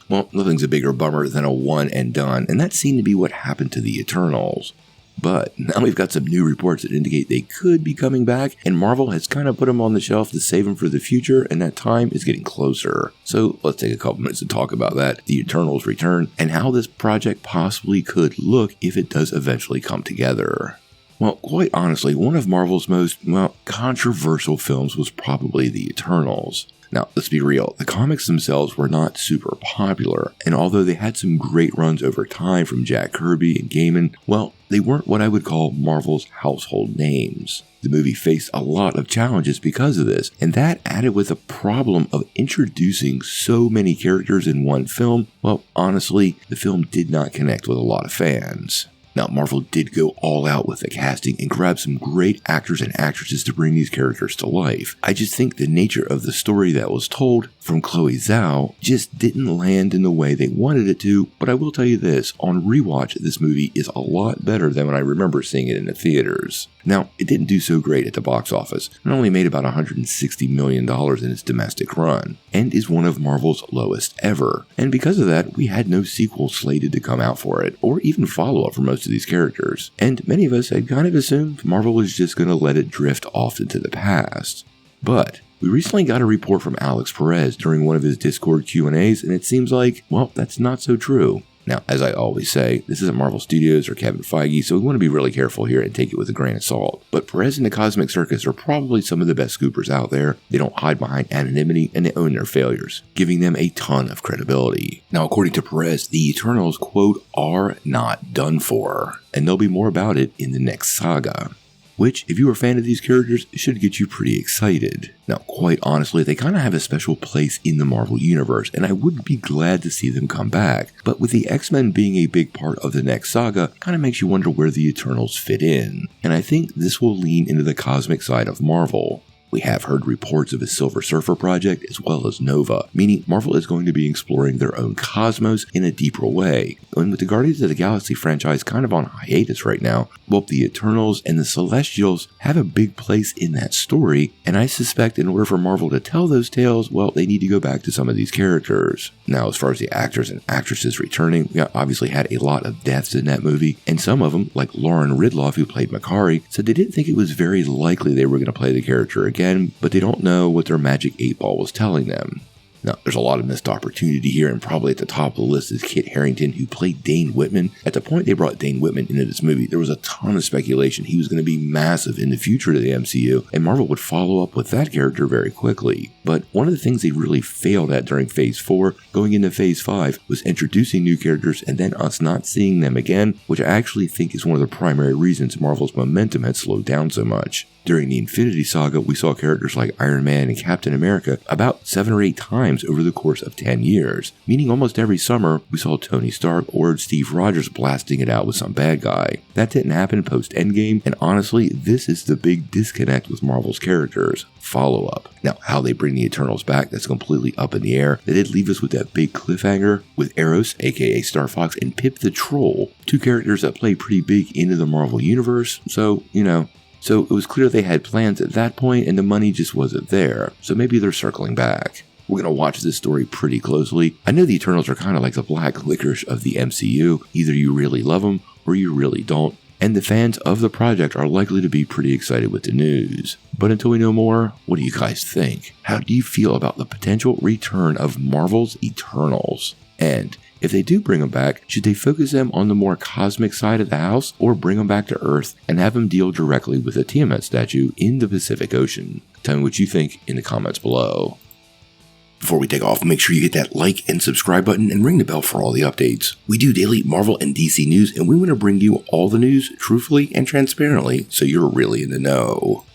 Well, nothing's a bigger bummer than a one and done, and that seemed to be what happened to the Eternals. But now we've got some new reports that indicate they could be coming back, and Marvel has kind of put them on the shelf to save them for the future, and that time is getting closer. So let's take a couple minutes to talk about that, the Eternals return, and how this project possibly could look if it does eventually come together. Well, quite honestly, one of Marvel's most, controversial films was probably The Eternals. Now, let's be real, the comics themselves were not super popular, and although they had some great runs over time from Jack Kirby and Gaiman, well, they weren't what I would call Marvel's household names. The movie faced a lot of challenges because of this, and that added with the problem of introducing so many characters in one film, well, honestly, the film did not connect with a lot of fans. Now, Marvel did go all out with the casting and grab some great actors and actresses to bring these characters to life. I just think the nature of the story that was told from Chloe Zhao just didn't land in the way they wanted it to, but I will tell you this, on rewatch, this movie is a lot better than when I remember seeing it in the theaters. Now, it didn't do so great at the box office. It only made about $160 million in its domestic run, and is one of Marvel's lowest ever. And because of that, we had no sequel slated to come out for it, or even follow-up for most of these characters. And many of us had kind of assumed Marvel was just going to let it drift off into the past. But we recently got a report from Alex Perez during one of his Discord Q&As, and it seems like, well, that's not so true. Now, as I always say, this isn't Marvel Studios or Kevin Feige, so we want to be really careful here and take it with a grain of salt. But Perez and the Cosmic Circus are probably some of the best scoopers out there. They don't hide behind anonymity, and they own their failures, giving them a ton of credibility. Now, according to Perez, the Eternals, quote, are not done for, and there'll be more about it in the next saga. Which, if you are a fan of these characters, should get you pretty excited. Now, quite honestly, they kind of have a special place in the Marvel Universe, and I would be glad to see them come back. But with the X-Men being a big part of the next saga, kind of makes you wonder where the Eternals fit in. And I think this will lean into the cosmic side of Marvel. We have heard reports of a Silver Surfer project as well as Nova, meaning Marvel is going to be exploring their own cosmos in a deeper way. And with the Guardians of the Galaxy franchise kind of on hiatus right now, both the Eternals and the Celestials have a big place in that story, and I suspect in order for Marvel to tell those tales, well, they need to go back to some of these characters. Now, as far as the actors and actresses returning, we obviously had a lot of deaths in that movie, and some of them, like Lauren Ridloff, who played Makkari, said they didn't think it was very likely they were going to play the character again, but they don't know what their magic 8-ball was telling them. Now, there's a lot of missed opportunity here, and probably at the top of the list is Kit Harington, who played Dane Whitman. At the point they brought Dane Whitman into this movie, there was a ton of speculation he was going to be massive in the future of the MCU, and Marvel would follow up with that character very quickly. But one of the things they really failed at during Phase 4, going into Phase 5, was introducing new characters and then us not seeing them again, which I actually think is one of the primary reasons Marvel's momentum had slowed down so much. During the Infinity Saga, we saw characters like Iron Man and Captain America about 7 or 8 times over the course of 10 years, meaning almost every summer we saw Tony Stark or Steve Rogers blasting it out with some bad guy. That didn't happen post-Endgame, and honestly, this is the big disconnect with Marvel's characters. Follow-up. Now, how they bring the Eternals back, that's completely up in the air. They did leave us with that big cliffhanger with Eros, aka Starfox, and Pip the Troll, 2 characters that play pretty big into the Marvel Universe, so it was clear they had plans at that point and the money just wasn't there, so maybe they're circling back. We're going to watch this story pretty closely. I know the Eternals are kind of like the black licorice of the MCU. Either you really love them or you really don't, and the fans of the project are likely to be pretty excited with the news. But until we know more, what do you guys think? How do you feel about the potential return of Marvel's Eternals? And if they do bring them back, should they focus them on the more cosmic side of the house, or bring them back to Earth and have them deal directly with a Tiamat statue in the Pacific Ocean? Tell me what you think in the comments below. Before we take off, make sure you hit that like and subscribe button and ring the bell for all the updates. We do daily Marvel and DC news, and we want to bring you all the news truthfully and transparently, so you're really in the know.